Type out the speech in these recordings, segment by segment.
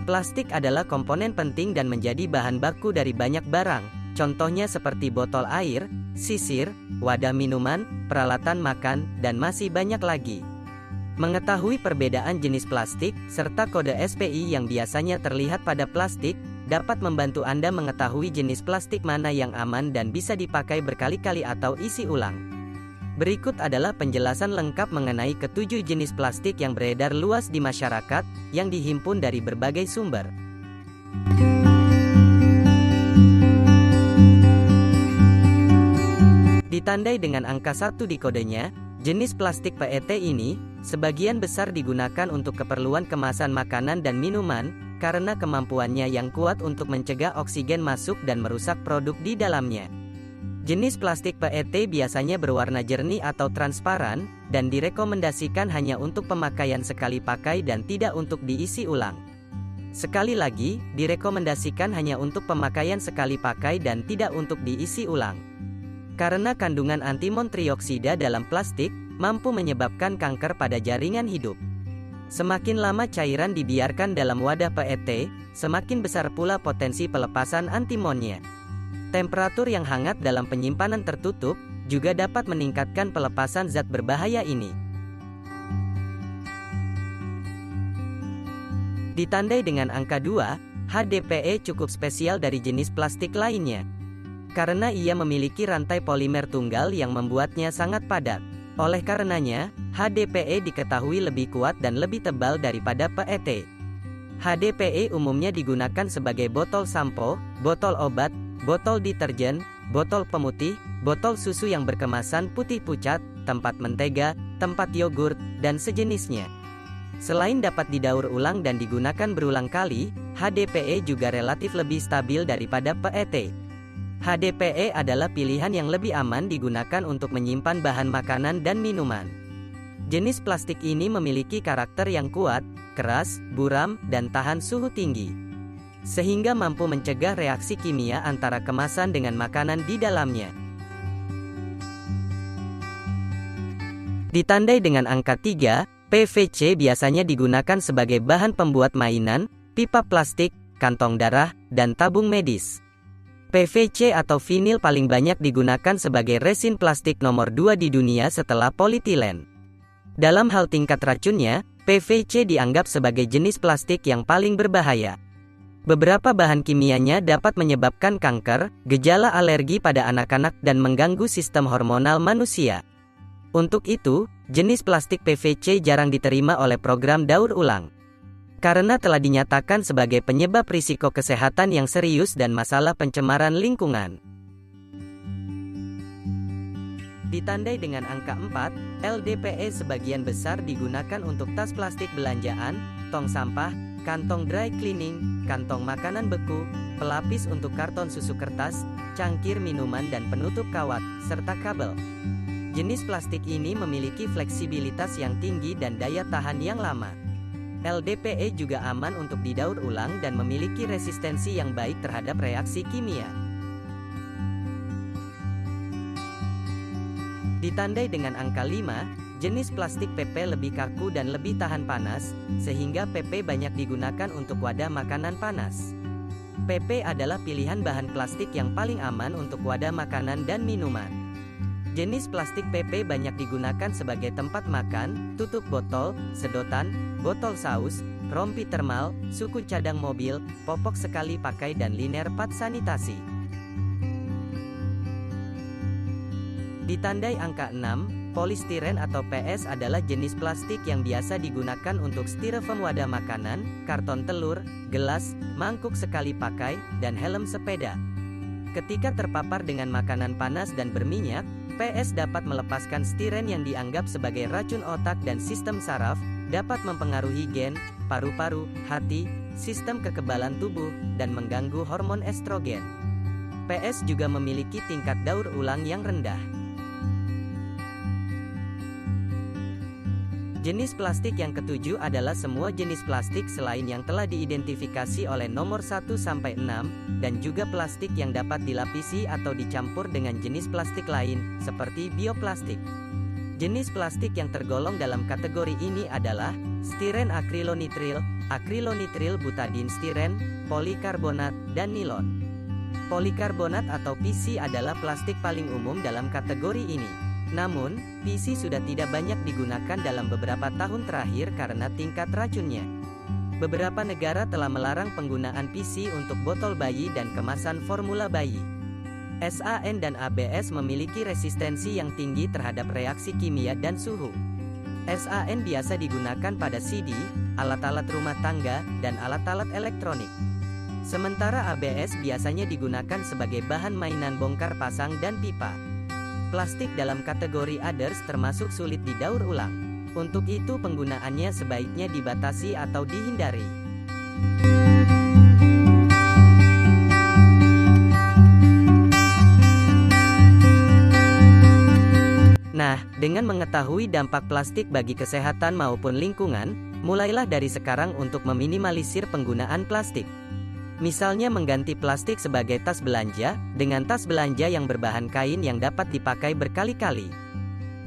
Plastik adalah komponen penting dan menjadi bahan baku dari banyak barang, contohnya seperti botol air, sisir, wadah minuman, peralatan makan, dan masih banyak lagi. Mengetahui perbedaan jenis plastik, serta kode SPI yang biasanya terlihat pada plastik, dapat membantu Anda mengetahui jenis plastik mana yang aman dan bisa dipakai berkali-kali atau isi ulang. Berikut adalah penjelasan lengkap mengenai ketujuh jenis plastik yang beredar luas di masyarakat, yang dihimpun dari berbagai sumber. Ditandai dengan angka 1 di kodenya, jenis plastik PET ini, sebagian besar digunakan untuk keperluan kemasan makanan dan minuman, karena kemampuannya yang kuat untuk mencegah oksigen masuk dan merusak produk di dalamnya. Jenis plastik PET biasanya berwarna jernih atau transparan, dan direkomendasikan hanya untuk pemakaian sekali pakai dan tidak untuk diisi ulang. Sekali lagi, direkomendasikan hanya untuk pemakaian sekali pakai dan tidak untuk diisi ulang. Karena kandungan antimon trioksida dalam plastik, mampu menyebabkan kanker pada jaringan hidup. Semakin lama cairan dibiarkan dalam wadah PET, semakin besar pula potensi pelepasan antimonnya. Temperatur yang hangat dalam penyimpanan tertutup, juga dapat meningkatkan pelepasan zat berbahaya ini. Ditandai dengan angka 2, HDPE cukup spesial dari jenis plastik lainnya. Karena ia memiliki rantai polimer tunggal yang membuatnya sangat padat. Oleh karenanya, HDPE diketahui lebih kuat dan lebih tebal daripada PET. HDPE umumnya digunakan sebagai botol sampo, botol obat, botol deterjen, botol pemutih, botol susu yang berkemasan putih pucat, tempat mentega, tempat yogurt, dan sejenisnya. Selain dapat didaur ulang dan digunakan berulang kali, HDPE juga relatif lebih stabil daripada PET. HDPE adalah pilihan yang lebih aman digunakan untuk menyimpan bahan makanan dan minuman. Jenis plastik ini memiliki karakter yang kuat, keras, buram, dan tahan suhu tinggi, sehingga mampu mencegah reaksi kimia antara kemasan dengan makanan di dalamnya. Ditandai dengan angka 3, PVC biasanya digunakan sebagai bahan pembuat mainan, pipa plastik, kantong darah, dan tabung medis. PVC atau vinil paling banyak digunakan sebagai resin plastik nomor 2 di dunia setelah polietilen. Dalam hal tingkat racunnya, PVC dianggap sebagai jenis plastik yang paling berbahaya. Beberapa bahan kimianya dapat menyebabkan kanker, gejala alergi pada anak-anak dan mengganggu sistem hormonal manusia. Untuk itu, jenis plastik PVC jarang diterima oleh program daur ulang, karena telah dinyatakan sebagai penyebab risiko kesehatan yang serius dan masalah pencemaran lingkungan. Ditandai dengan angka 4, LDPE sebagian besar digunakan untuk tas plastik belanjaan, tong sampah, kantong dry cleaning, kantong makanan beku, pelapis untuk karton susu kertas, cangkir minuman dan penutup kawat, serta kabel. Jenis plastik ini memiliki fleksibilitas yang tinggi dan daya tahan yang lama. LDPE juga aman untuk didaur ulang dan memiliki resistensi yang baik terhadap reaksi kimia. Ditandai dengan angka 5, jenis plastik PP lebih kaku dan lebih tahan panas, sehingga PP banyak digunakan untuk wadah makanan panas. PP adalah pilihan bahan plastik yang paling aman untuk wadah makanan dan minuman. Jenis plastik PP banyak digunakan sebagai tempat makan, tutup botol, sedotan, botol saus, rompi termal, suku cadang mobil, popok sekali pakai dan liner pad sanitasi. Ditandai angka 6, polistiren atau PS adalah jenis plastik yang biasa digunakan untuk styrofoam wadah makanan, karton telur, gelas, mangkuk sekali pakai, dan helm sepeda. Ketika terpapar dengan makanan panas dan berminyak, PS dapat melepaskan stiren yang dianggap sebagai racun otak dan sistem saraf, dapat mempengaruhi gen, paru-paru, hati, sistem kekebalan tubuh, dan mengganggu hormon estrogen. PS juga memiliki tingkat daur ulang yang rendah. Jenis plastik yang ketujuh adalah semua jenis plastik selain yang telah diidentifikasi oleh nomor 1-6, dan juga plastik yang dapat dilapisi atau dicampur dengan jenis plastik lain, seperti bioplastik. Jenis plastik yang tergolong dalam kategori ini adalah stiren akrilonitril, akrilonitril butadin stiren, polikarbonat, dan nilon. Polikarbonat atau PC adalah plastik paling umum dalam kategori ini. Namun, PC sudah tidak banyak digunakan dalam beberapa tahun terakhir karena tingkat racunnya. Beberapa negara telah melarang penggunaan PC untuk botol bayi dan kemasan formula bayi. SAN dan ABS memiliki resistensi yang tinggi terhadap reaksi kimia dan suhu. SAN biasa digunakan pada CD, alat-alat rumah tangga, dan alat-alat elektronik. Sementara ABS biasanya digunakan sebagai bahan mainan bongkar pasang dan pipa. Plastik dalam kategori others termasuk sulit didaur ulang. Untuk itu penggunaannya sebaiknya dibatasi atau dihindari. Nah, dengan mengetahui dampak plastik bagi kesehatan maupun lingkungan, mulailah dari sekarang untuk meminimalisir penggunaan plastik. Misalnya mengganti plastik sebagai tas belanja, dengan tas belanja yang berbahan kain yang dapat dipakai berkali-kali.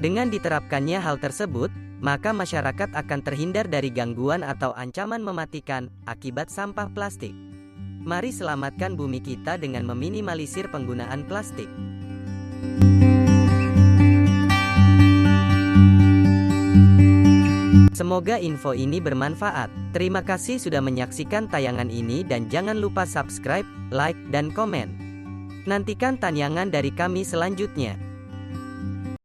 Dengan diterapkannya hal tersebut, maka masyarakat akan terhindar dari gangguan atau ancaman mematikan akibat sampah plastik. Mari selamatkan bumi kita dengan meminimalisir penggunaan plastik. Semoga info ini bermanfaat. Terima kasih sudah menyaksikan tayangan ini dan jangan lupa subscribe, like, dan komen. Nantikan tayangan dari kami selanjutnya.